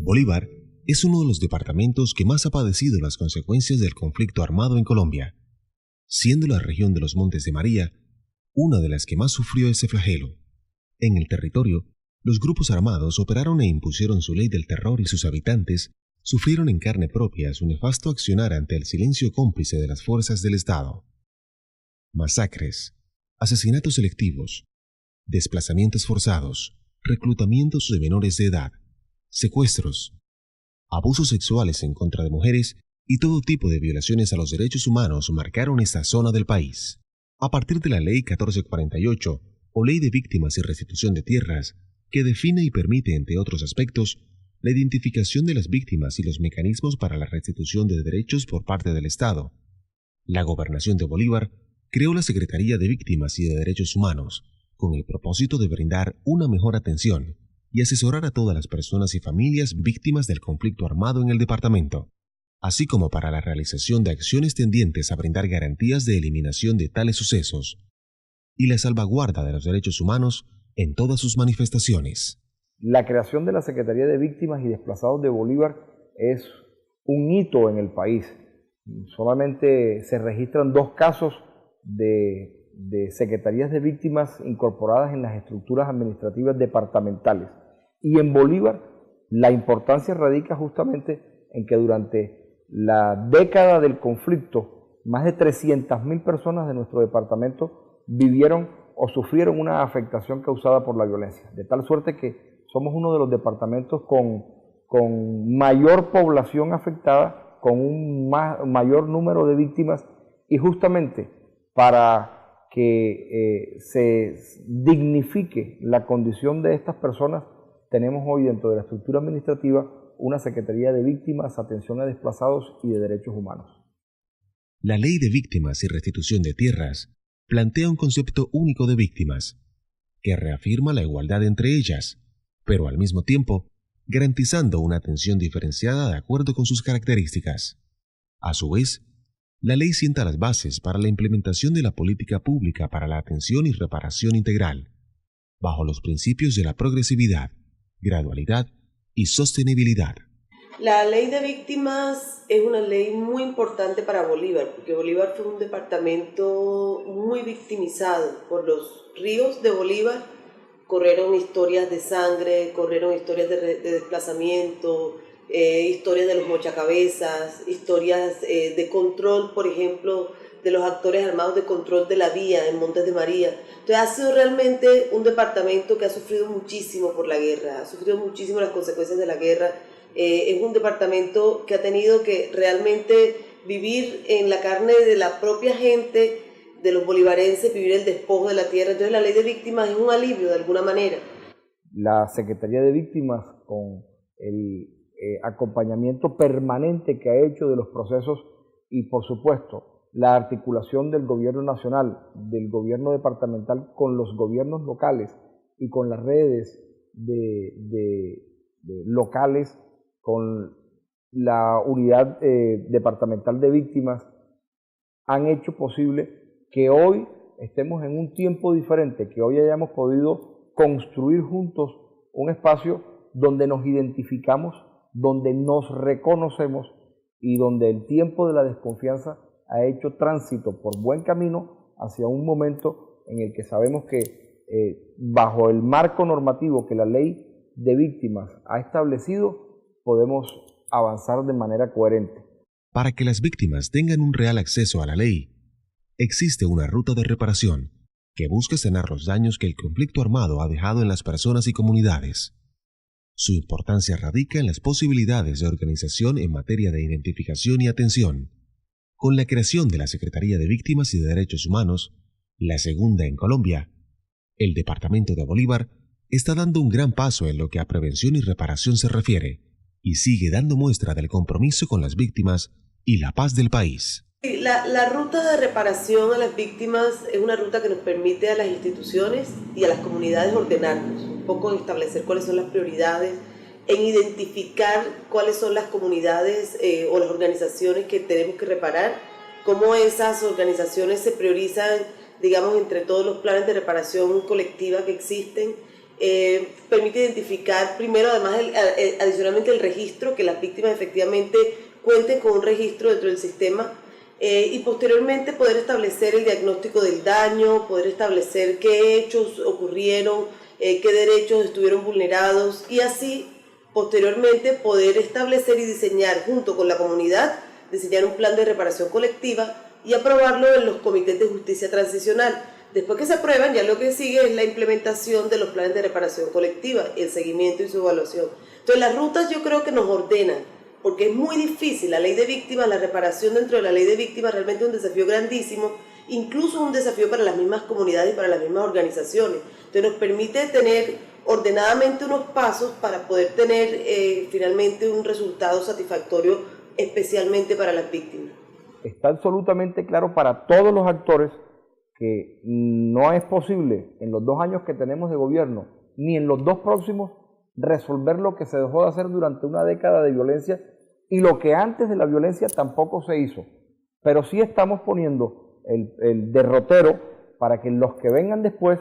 Bolívar es uno de los departamentos que más ha padecido las consecuencias del conflicto armado en Colombia, siendo la región de los Montes de María una de las que más sufrió ese flagelo. En el territorio, los grupos armados operaron e impusieron su ley del terror y sus habitantes sufrieron en carne propia su nefasto accionar ante el silencio cómplice de las fuerzas del Estado. Masacres, asesinatos selectivos, desplazamientos forzados, reclutamientos de menores de edad, secuestros, abusos sexuales en contra de mujeres y todo tipo de violaciones a los derechos humanos marcaron esta zona del país. A partir de la Ley 1448, o Ley de Víctimas y Restitución de Tierras, que define y permite, entre otros aspectos, la identificación de las víctimas y los mecanismos para la restitución de derechos por parte del Estado, la Gobernación de Bolívar creó la Secretaría de Víctimas y de Derechos Humanos, con el propósito de brindar una mejor atención y asesorar a todas las personas y familias víctimas del conflicto armado en el departamento, así como para la realización de acciones tendientes a brindar garantías de eliminación de tales sucesos y la salvaguarda de los derechos humanos en todas sus manifestaciones. La creación de la Secretaría de Víctimas y Desplazados de Bolívar es un hito en el país. Solamente se registran 2 casos de secretarías de víctimas incorporadas en las estructuras administrativas departamentales. Y en Bolívar la importancia radica justamente en que durante la década del conflicto, más de 300.000 personas de nuestro departamento vivieron o sufrieron una afectación causada por la violencia, de tal suerte que somos uno de los departamentos con mayor población afectada, con un mayor número de víctimas, y justamente para que se dignifique la condición de estas personas, tenemos hoy dentro de la estructura administrativa una Secretaría de Víctimas, Atención a Desplazados y de Derechos Humanos. La Ley de Víctimas y Restitución de Tierras plantea un concepto único de víctimas, que reafirma la igualdad entre ellas, pero al mismo tiempo garantizando una atención diferenciada de acuerdo con sus características. A su vez, la ley sienta las bases para la implementación de la política pública para la atención y reparación integral, bajo los principios de la progresividad, gradualidad y sostenibilidad. La ley de víctimas es una ley muy importante para Bolívar, porque Bolívar fue un departamento muy victimizado. Por los ríos de Bolívar corrieron historias de sangre, corrieron historias de desplazamiento, historias de los mochacabezas, historias de control, por ejemplo, de los actores armados de control de la vía en Montes de María. Entonces ha sido realmente un departamento que ha sufrido muchísimo por la guerra, ha sufrido muchísimo las consecuencias de la guerra. Es un departamento que ha tenido que realmente vivir en la carne de la propia gente, de los bolivarenses, vivir el despojo de la tierra. Entonces la ley de víctimas es un alivio de alguna manera. La Secretaría de Víctimas, con el acompañamiento permanente que ha hecho de los procesos y, por supuesto, la articulación del gobierno nacional, del gobierno departamental con los gobiernos locales y con las redes de locales, con la unidad departamental de víctimas, han hecho posible que hoy estemos en un tiempo diferente, que hoy hayamos podido construir juntos un espacio donde nos identificamos, donde nos reconocemos y donde el tiempo de la desconfianza ha hecho tránsito por buen camino hacia un momento en el que sabemos que bajo el marco normativo que la ley de víctimas ha establecido, podemos avanzar de manera coherente. Para que las víctimas tengan un real acceso a la ley, existe una ruta de reparación que busca sanar los daños que el conflicto armado ha dejado en las personas y comunidades. Su importancia radica en las posibilidades de organización en materia de identificación y atención. Con la creación de la Secretaría de Víctimas y de Derechos Humanos, la segunda en Colombia, el departamento de Bolívar está dando un gran paso en lo que a prevención y reparación se refiere, y sigue dando muestra del compromiso con las víctimas y la paz del país. La ruta de reparación a las víctimas es una ruta que nos permite a las instituciones y a las comunidades ordenarnos, un poco en establecer cuáles son las prioridades, en identificar cuáles son las comunidades o las organizaciones que tenemos que reparar, cómo esas organizaciones se priorizan, digamos, entre todos los planes de reparación colectiva que existen. Permite identificar primero, además, adicionalmente el registro, que las víctimas efectivamente cuenten con un registro dentro del sistema, y posteriormente poder establecer el diagnóstico del daño, poder establecer qué hechos ocurrieron, qué derechos estuvieron vulnerados, y así posteriormente poder establecer y diseñar junto con la comunidad, diseñar un plan de reparación colectiva y aprobarlo en los comités de justicia transicional. Después que se aprueban, ya lo que sigue es la implementación de los planes de reparación colectiva, el seguimiento y su evaluación. Entonces las rutas yo creo que nos ordenan, porque es muy difícil. La ley de víctimas, la reparación dentro de la ley de víctimas realmente es un desafío grandísimo, incluso un desafío para las mismas comunidades y para las mismas organizaciones. Entonces nos permite tener ordenadamente unos pasos para poder tener finalmente un resultado satisfactorio, especialmente para las víctimas. Está absolutamente claro para todos los actores que no es posible en los 2 años que tenemos de gobierno, ni en los 2 próximos, resolver lo que se dejó de hacer durante una década de violencia, y lo que antes de la violencia tampoco se hizo. Pero sí estamos poniendo el derrotero para que los que vengan después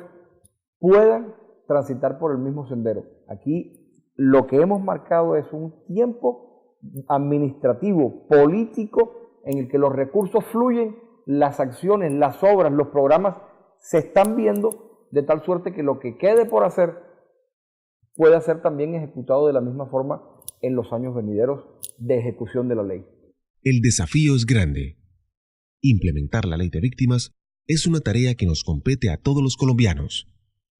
puedan transitar por el mismo sendero. Aquí lo que hemos marcado es un tiempo administrativo, político, en el que los recursos fluyen, las acciones, las obras, los programas se están viendo, de tal suerte que lo que quede por hacer pueda ser también ejecutado de la misma forma en los años venideros de ejecución de la ley. El desafío es grande. Implementar la ley de víctimas es una tarea que nos compete a todos los colombianos,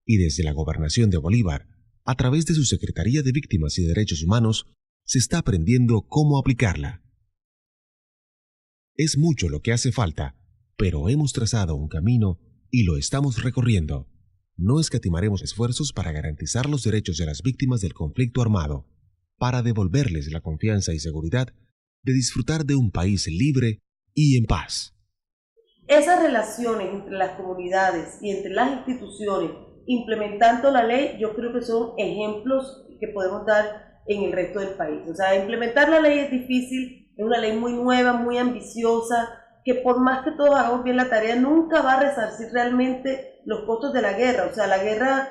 y desde la Gobernación de Bolívar, a través de su Secretaría de Víctimas y Derechos Humanos, se está aprendiendo cómo aplicarla. Es mucho lo que hace falta, pero hemos trazado un camino y lo estamos recorriendo. No escatimaremos esfuerzos para garantizar los derechos de las víctimas del conflicto armado, para devolverles la confianza y seguridad de disfrutar de un país libre y en paz. Esas relaciones entre las comunidades y entre las instituciones implementando la ley, yo creo que son ejemplos que podemos dar en el resto del país. O sea, implementar la ley es difícil, es una ley muy nueva, muy ambiciosa, que por más que todos hagamos bien la tarea, nunca va a resarcir realmente los costos de la guerra. O sea, la guerra,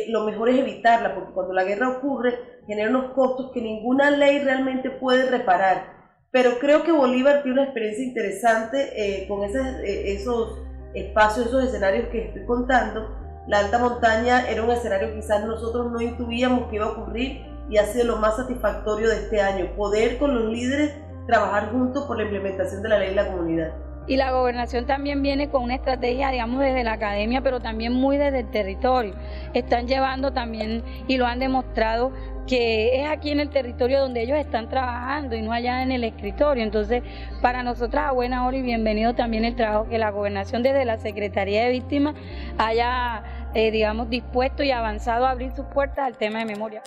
lo mejor es evitarla, porque cuando la guerra ocurre, genera unos costos que ninguna ley realmente puede reparar. Pero creo que Bolívar tiene una experiencia interesante con esos espacios, esos escenarios que estoy contando. La alta montaña era un escenario que quizás nosotros no intuíamos que iba a ocurrir, y ha sido lo más satisfactorio de este año, poder con los líderes trabajar juntos por la implementación de la ley en la comunidad. Y la gobernación también viene con una estrategia, digamos, desde la academia, pero también muy desde el territorio. Están llevando también, y lo han demostrado, que es aquí en el territorio donde ellos están trabajando y no allá en el escritorio. Entonces, para nosotras, a buena hora y bienvenido también el trabajo que la gobernación desde la Secretaría de Víctimas haya, digamos, dispuesto y avanzado a abrir sus puertas al tema de memoria.